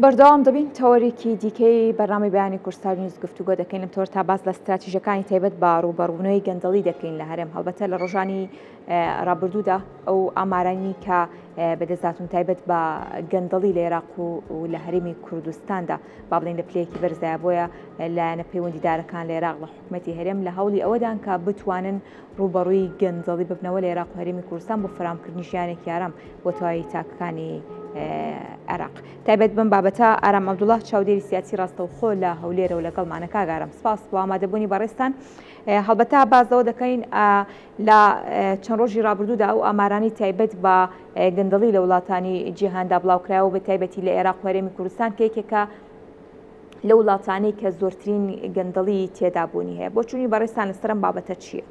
بەردەوام دەبین تەوەرێکی دیکەی بەڕامی بەیانی کورسستان نیوز گفتوگۆ دەکەین لەم تۆر تا باس لە استراتیژەکانی تایبەت بە ڕووبەڕوونەوەی گەندەڵی دەکەین لە هەرێم هەڵبەتە لە ڕۆژانی ڕابردوودا ئەو ئامارانی کە بەدەستهاتوون تایبەت بە گەندەڵی لە عێراق و لە هەرێمی کوردستاندا با بڵێن لە پلەیەکی بەرزایە بۆیە لایەنە پەیوەندیدارەکان لە عێراق لە حکوومەتی هەرێم لە هەوڵی ئەوەدان کە بتوانن ڕووبەڕووی گەندەڵی ببنەوە لە عێراق و هەرێمی کوردستان بۆ فراهەمکردنی ژیانێکی ئارام بۆ تەواوی تاکەکانی عێراق. تایبەت بم بابەتە ئارام عەبدوڵڵاه چاودێری سیاسی ڕاستەوخۆ لە هەولێرە و لەگەڵمانە کاگارم سپاس بۆ ئامادەبوونی بەڕێستان. هەڵبەتە بازەوە دەکەین لە چەند ڕۆژی ڕابردوودا ئەو ئامارانی تایبەت بە گەندەڵی لە وڵاتانی جیهاندا بڵاوکرایەوە بە تایبەتی لە عێراق و هەرێمی کوردستان کە یەکێکە لە وڵاتانەی کە زۆرترین گەندەڵی تێدابوونی هەیە. بۆ چوونی بەڕێستان لەسەرم بابەتە چییە؟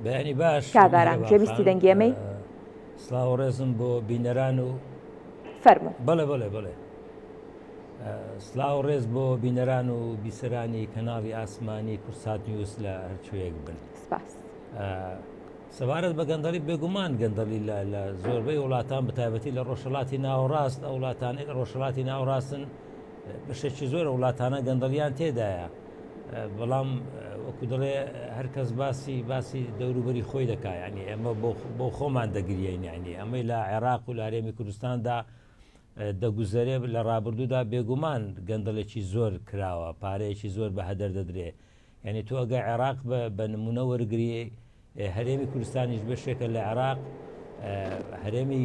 بەیانی باش کاگاران پێویستی دەنگێمەی سڵاو ڕێزم بۆ بینەران و فەرموو. بڵێ سڵاو ڕێز بۆ بینەران و بیسەرانی کەناڵی ئاسمانی کورسات نیوز لە هەرچوەیەک بن. سپاس. سەبارەت بە گەندەڵی بێگومان گەندەڵی لە زۆربەی وڵاتان بەتایبەتی لە ڕۆژهەڵاتی ناوەڕاست ئەو وڵاتانەی ڕۆژهەڵاتی ناوەڕاستن بەشێکی زۆرە وڵاتانە گەندەڵیان تێدایە، بەڵام وەکو دەڵێ هەرکەس باسی دەوروبەری خۆی دەکات، ینی ئەمە بۆ خۆمان دەگرین، ینی ئەمەی لە عێراق و لە هەرێمی کوردستاندا دەگوزارێ لە ڕابردوودا بێگومان گەندەڵێکی زۆر کراوە، پارەیەکی زۆر بە هەدەر دەدرێ. ینی تۆ ئەگە عێراق بە نمونە وەرگری هەرێمی کوردستانیش بەشێکە لە عێراق، هەرێمی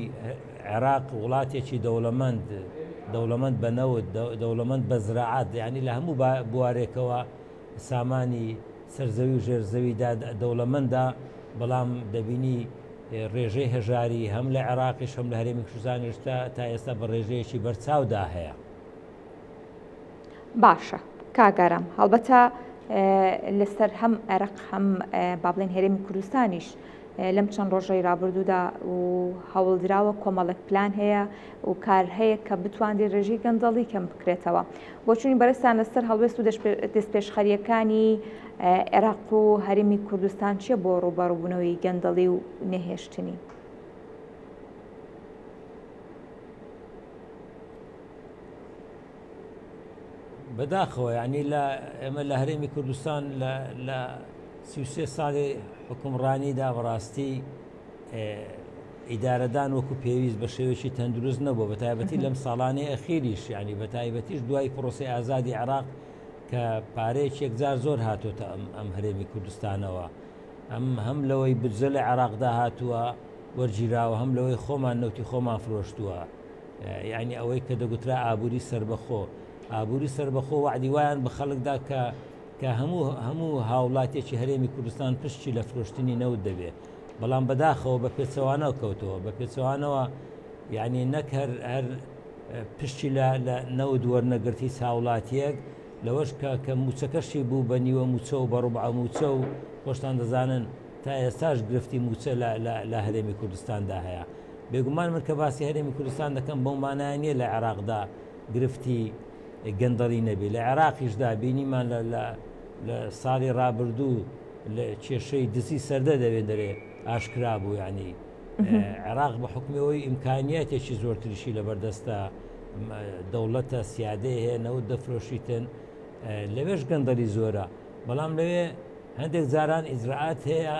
عێراق وڵاتێکی دەوڵەمەند بە نەوت، دەوڵەمەند بە زراعات، ینی لە هەموو بوارێکەوە سامانی سەرزەوی و ژێرزەویدا دەوڵەمەندە، بەڵام دەبینی ڕێژەی هەژاری هەم لە عێراقیش هەم لە هەرێمی کوردستانیش تا ئێستا بە ڕێژەیەکی بەرچاودا هەیە. باشە کاگارم، هەڵبەتە لەسەر هەم عێراق هەم با بڵێن هەرێمی کوردستانیش لەم چەند ڕۆژەی ڕابردوودا و هەوڵدراوە کۆمەڵک پلان هەیە و کار هەیە کە بتوانێت ڕێژەی گەندەڵی کەم بکرێتەوە. بۆچوونی بەرزستان لەسەر هەڵوێست و دەستپێشخەریەکانی عێراق و هەرێمی کوردستان چیە بۆ ڕووبەڕووبوونەوەی گەندەڵی و نەهێشتنی؟ بەداخەوە ینی ئێمە لە هەرێمی کوردستان لە 33 ساڵی حکومڕانیدا بەڕاستی ئیدارەدان وەکو پێویست بە شێوێکی تەندروست نەبووە، بەتایبەتی لەم ساڵانەی ئەخیریش، ینی بەتایبەتیش دوای پرۆسی ئازادی عێراق کە پارەیەکی یەکجار زۆر هاتوۆتە ئەم هەرێمی کوردستانەوە، هەم لەوەی بجە لە عێراقدا هاتووە وەرگیراوە، هەم لەوەی خۆمان نەوتی خۆمان فرۆشتووە، یعنی ئەوەی کە دەگوترا ئابووری سربەخۆ. ئابووری سربەخۆ وعدی وایان بە خەڵکدا کە هەموو هاوڵاتێکی هەرێمی کوردستان پشتی لە فرۆشتنی نەوت دەبێت، بەڵام بەداخەوە بە پێچەوانەوە کەوتەوە، بە پێچەوانەوە یعنی نەک هەر پشتی لە نەوت وەرنەگرتی هاوڵاتیەک لەوەش کە موچەکەشی بوو بە نیوە موچە و بە ڕوبع موچە و خۆشتان دەزانن تا ئێستاش گرفتی موچە لە هەرێمی کوردستاندا هەیە. بێگومان من کە باسی هەرێمی کوردستان دەکەم بەو مانایە نییە لە عێراقدا گرفتی گەندەڵی نەبێ، لە عێراقیشدا بینیمان لە ساڵی ڕابردوو لە کێشەی دزی سەردە دەوێ ئاشکرا بوو، ینی عێراق بە حکومەوەی ئیمکانیاتێکی زۆرتریشی لە بەردەستە دەوڵەتە سیادەی هەیە نەوت دەفرۆشیتن، لەوێش گەندەڵی زۆرە، بەڵام لەوێ هەندێک جاران ئیجرعات هەیە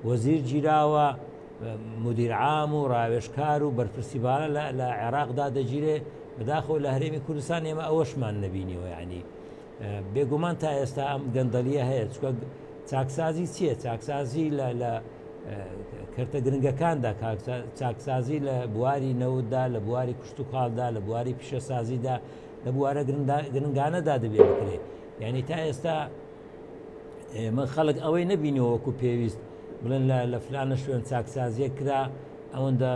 وەزیر گیراوە، مدیر عام و ڕاوێژکار و بەرپرسیبانە لە عێراقدا دەگیرێ، بەداخەوە لە هەرێمی کوردستان ئێمە ئەوەشمان نەبینیەوە، ینی بێگومان تا ئێستا ئەم گەندەڵیە هەیە. چکە چاکسازی چییە؟ چاکسازی لە کەرتە گرنگەکاندا، چاکسازی لە بواری نەوتدا، لە بواری کوشت و کاڵدا، لە بواری پیشەسازیدا، لە بوارە گرنگانەدا دەبێت بکرێت. یعنی تا ئێستا ئێمە خەڵک ئەوەی نەبینیەوە وەکو پێویست بڵێن لە فلانە شوێن چاکسازیە کرا ئەوەندە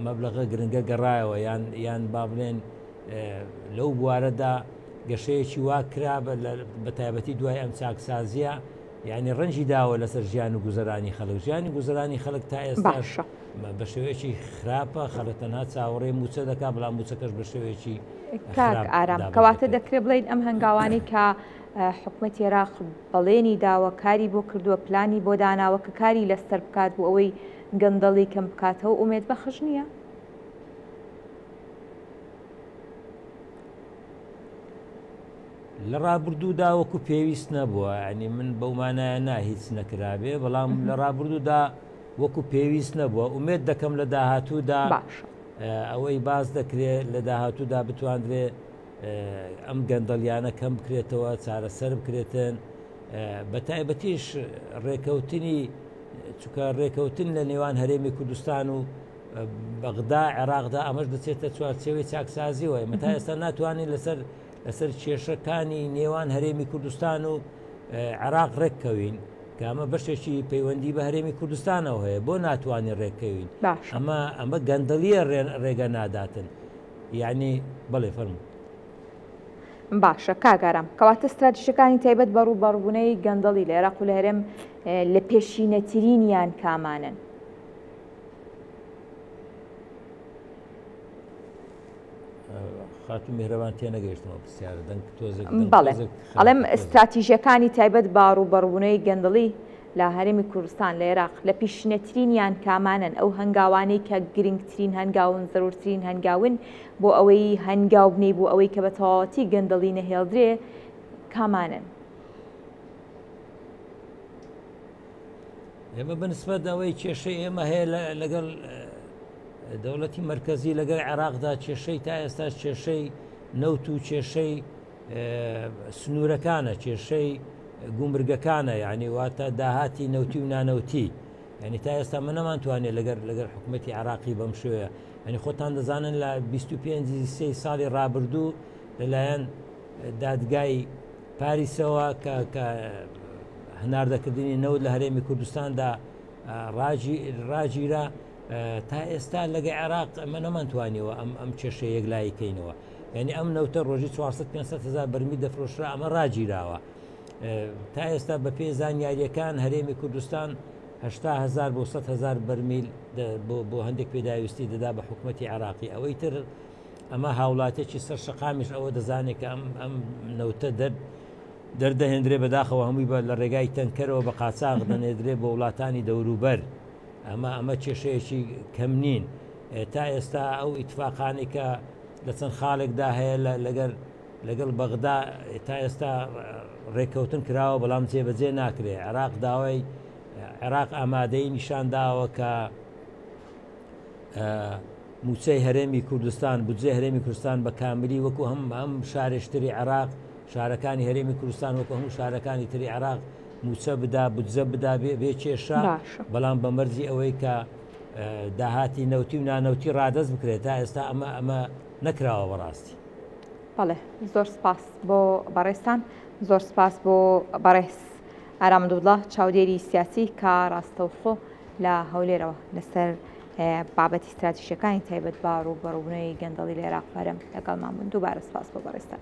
مەبلەغە گرنگە گەڕایەوە، یان با بڵێن لەو بوارەدا گەشەیەکی وا کرا بە تایبەتی دوای ئەم چاکسازیە یعنی ڕەنجی داوە لەسەر ژیان و گوزەرانی خەڵک ژیانی گوزەرانی خەڵک تا ئێستا بە شێوەیەکی خراپە خەڵک تەنها چاوەڕێ موچە دەکات بەڵام موچەکەش بە شێوەیەکی کاک ئارام کەواتە دەکرێت بڵین ئەم هەنگاوانی کە حکوومەتی عێراق بەڵێنی داوە کاری بۆ کردووە پلانی بۆ داناوە کە کاری لەسەر بکات بۆ ئەوەی گەندەڵی کەم بکاتەوە ئومێد بەخش نییە؟ لە ڕابردوودا وەکو پێویست نەبووە ینی من بەومانایە نا هیچ نەکرابێ بەڵام لە ڕابردوودا وەکو پێویست نەبووە ئومێد دەکەم لە داهاتوودا ئەوەی باز دەکرێت لە داهاتوودا بتواندرێ ئەم گەندەڵیانە کەم بکرێتەوە چارەسەر بکرێتن بە تایبەتیش ڕێکەوتنی چونکە ڕێکەوتن لە نێوان هەرێمی کوردستان و بەغدا عێراقدا ئەمەش دەچێتە چوارچێوەی چاکسازیەوە ئێمە تا ئێستا ناتوانین لەسەر کێشەکانی نێوان هەرێمی کوردستان و عێراق ڕێککەوین کە ئەمە بەشێکی پەیوەندی بە هەرێمی کوردستانەوە هەیە بۆ ناتوانین ڕێککەوین ئەمە گەندەڵیە ڕێگە ناداتن یعنی بەڵێ فەرموو باشە کاگارم کەواتە استراتیژیەکانی تایبەت بە ڕووبەڕبوونەی گەندەڵی لە عێراق و لە هەرێم لە پێشینەترینیان کامانن؟ خاتون میهرەبان تێنەگەیشتمەوە پرسیارە دەنگ تۆزێک بەڵێ ئەڵێم استراتیژیەکانی تایبەت بە ڕووبەڕبوونەی گەندەڵی لە هەرێمی کوردستان لە عێراق لە پیشنەترینیان کامانن ئەو هەنگاوانەی کە گرنگترین هەنگاون زەرورترین هەنگاون بۆ ئەوەی هەنگاو بنەی بوو ئەوەی کە بە تەواوەتی گەندەڵی نەهێڵدرێ کامانن؟ ئێمە بەنسبەت ئەوەی کێشەی ئێمە هەیە لەگەڵ دەوڵەتی مرکزی لەگەڵ عێراقدا کێشەی تا ئێستا کێشەی نەوت و کێشەی سنوورەکانە کێشەی گومرگەکانە یعنی واتە داهاتی نەوتی و نانەوتی ینی تا ئێستا من نەمانتوانێت لەگەر حکوومەتی عێراقی بەم شوەیە ینی خۆتان دەزانن لە 25 ساڵی ڕابردوو لەلایەن دادگای پاریسەوە کە هەناردەکردنی نەوت لە هەرێمی کوردستاندا ڕاگیرە تا ئێستا لەگەی عێراق ئەمە نەمانتوانیەوە ئەم کێشە یەکلاییکەینەوە یعنی ئەم نەوتە ڕۆژی 400-500 بەرمی دەفرۆشرا ئەمە ڕاگیراوە تا ئێستا بە پێی زانیاریەکان هەرێمی کوردستان 80,000 بۆ 100,000 بەرمیل بۆ هەندێک پێداویستی دەدا بە حکوومەتی عێراقی ئەوەی تر ئەمە هاوڵاتێکی سەر شەقامیش ئەوە دەزانێت کە ئەم نەوتە دەردەهێنرێ بەداخەوە هەمووی بە لە ڕێگای تەنکەرەوە بە قاچاغ دەنێدرێ بۆ وڵاتانی دەوروبەر ئەمە کێشەیەکی کەم نین تا ئێستا ئەو ئیتفاقانی کە لە چەند خاڵێکدا هەیە لەگەڵ بەغدا تا ئێستا ڕێککەوتن کراوە بەڵام جێبەجێ ناکرێ عێراق داوای عێراق ئامادەی نیشانداوە کە موچەی هەرێمی کوردستان بودجێ هەرێمی کوردستان بە کاملی وەکو هەم شارێشتری عێراق شارەکانی هەرێمی کوردستان وەکو هەموو شارەکانی تری عێراق موچە بدا بودجە بدا بێ کێشە بەڵام بە مەرجی ئەوەی کە داهاتی نەوتی و نانەوتی ڕادەست بکرێت تا ئێستا ئەمە نەکراوە بەڕاستی. بەڵێ زۆر سپاس بۆ بەڕێستان زۆر سپاس بۆ بەڕێز ئارام دووڵە چاودێری سیاسی کە ڕاستەوخۆ لە هەولێرەوە لەسەر بابەتی استراتیژیەکانی تایبەت بە ڕووبەڕوونەی گەندەڵی لە عێراق هەرێم لەگەڵمان بوون. دووبارە سپاس بۆ بەڕێستان.